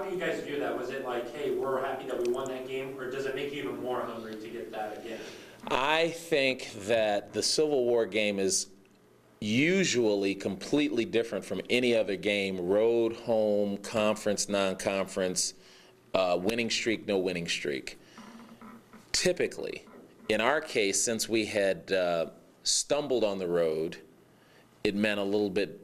how do you guys view that? Was it like, hey, we're happy that we won that game, or does it make you even more hungry to get that again? I think that the Civil War game is usually completely different from any other game, road, home, conference, non-conference, winning streak, no winning streak. Typically, in our case, since we had stumbled on the road, it meant a little bit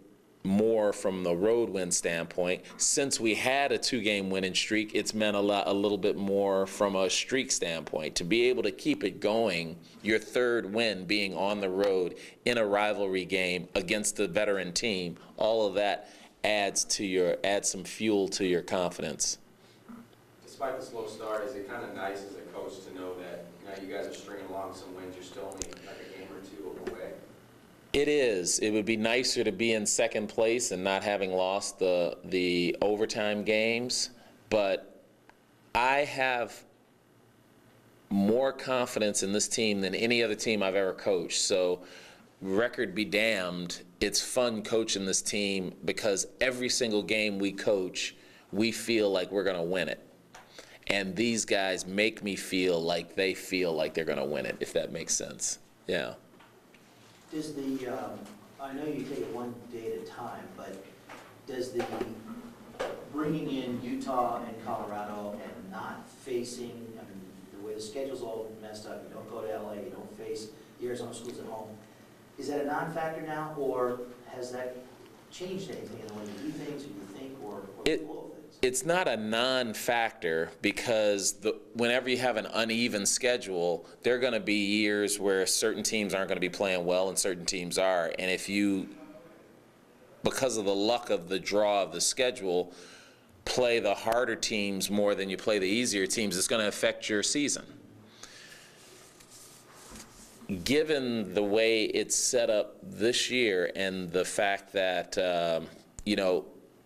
more from the road win standpoint. Since we had a two-game winning streak, it's meant a little bit more from a streak standpoint. To be able to keep it going, your third win being on the road in a rivalry game against a veteran team, all of that adds some fuel to your confidence. Despite the slow start, is it kind of nice as a coach to know that now you guys are stringing along some wins, you're still only like a game or two away? It is. It would be nicer to be in second place and not having lost the overtime games, but I have more confidence in this team than any other team I've ever coached. So record be damned, it's fun coaching this team because every single game we coach, we feel like we're going to win it. And these guys make me feel like they feel like they're going to win it, if that makes sense. Yeah. Does the, I know you take it one day at a time, but does the bringing in Utah and Colorado and not facing, I mean, the way the schedule's all messed up, you don't go to LA, you don't face the Arizona schools at home, is that a non-factor now, or has that changed anything in the way you do things, or you think, or the flow of things? It's not a non-factor because whenever you have an uneven schedule, there are going to be years where certain teams aren't going to be playing well and certain teams are. And if you, because of the luck of the draw of the schedule, play the harder teams more than you play the easier teams, it's going to affect your season. Given the way it's set up this year and the fact that,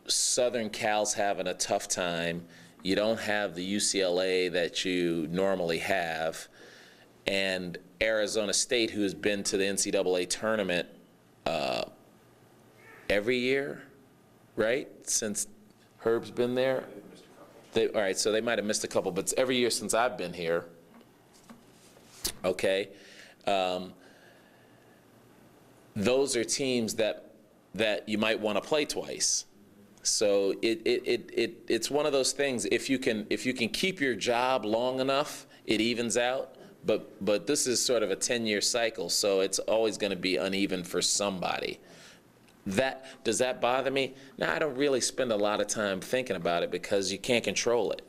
Southern Cal's having a tough time. You don't have the UCLA that you normally have. And Arizona State, who has been to the NCAA tournament every year, right? Since Herb's been there? All right, so they might have missed a couple, but it's every year since I've been here. Okay. Those are teams that you might want to play twice. So it's one of those things. If you can keep your job long enough, it evens out. But this is sort of a 10-year cycle, so it's always going to be uneven for somebody. Does that bother me? No, I don't really spend a lot of time thinking about it because you can't control it.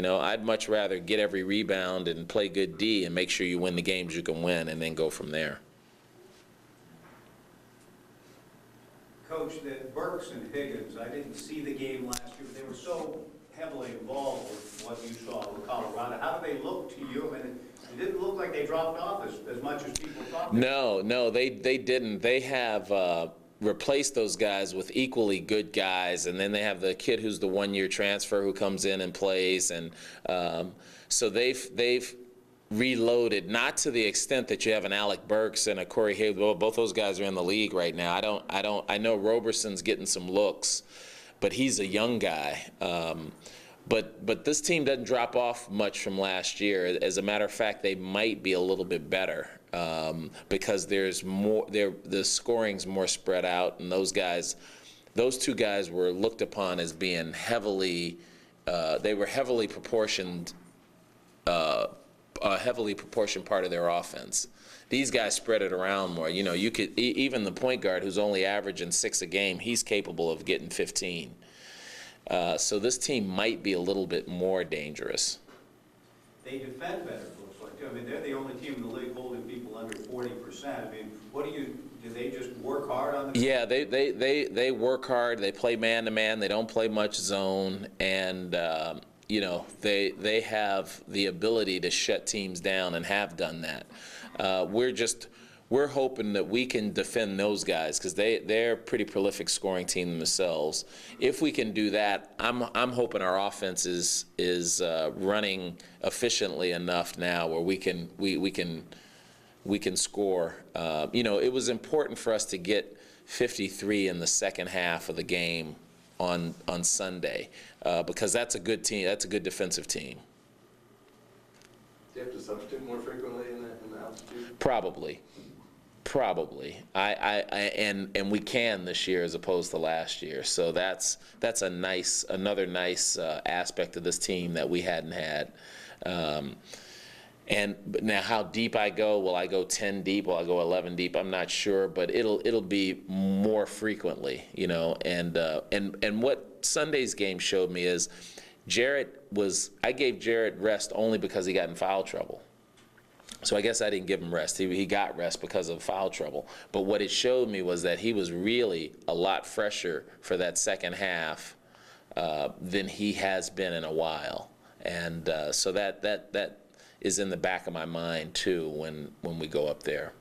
I'd much rather get every rebound and play good D and make sure you win the games you can win and then go from there. Coach, that Burks and Higgins, I didn't see the game last year. They were so heavily involved with what you saw with Colorado. How do they look to you? I mean, it didn't look like they dropped off as much as people thought. No, they didn't. They have replaced those guys with equally good guys, and then they have the kid who's the one-year transfer who comes in and plays, and so they've reloaded, not to the extent that you have an Alec Burks and a Corey Hayward. Well, both those guys are in the league right now. I know Roberson's getting some looks, but he's a young guy. But this team doesn't drop off much from last year. As a matter of fact, they might be a little bit better because there's more. The scoring's more spread out, and those two guys were looked upon as being heavily. They were heavily proportioned. A heavily proportioned part of their offense. These guys spread it around more. You could even the point guard who's only averaging 6 a game, he's capable of getting 15. So this team might be a little bit more dangerous. They defend better, it looks like. I mean, they're the only team in the league holding people under 40%. I mean, do they just work hard on the? Yeah, they work hard. They play man-to-man. They don't play much zone, and they have the ability to shut teams down and have done that. We're hoping that we can defend those guys because they're a pretty prolific scoring team themselves. If we can do that, I'm hoping our offense is running efficiently enough now where we can score. It was important for us to get 53 in the second half of the game on Sunday, because that's a good team. That's a good defensive team. Do you have to substitute more frequently in the altitude? Probably. And we can this year as opposed to last year. So that's another nice aspect of this team that we hadn't had. But now how deep I go, will I go 10 deep, will I go 11 deep, I'm not sure, but it'll be more frequently, you know, and what Sunday's game showed me is I gave Jarrett rest only because he got in foul trouble. So I guess I didn't give him rest. He got rest because of foul trouble. But what it showed me was that he was really a lot fresher for that second half than he has been in a while. And so that is in the back of my mind too when we go up there.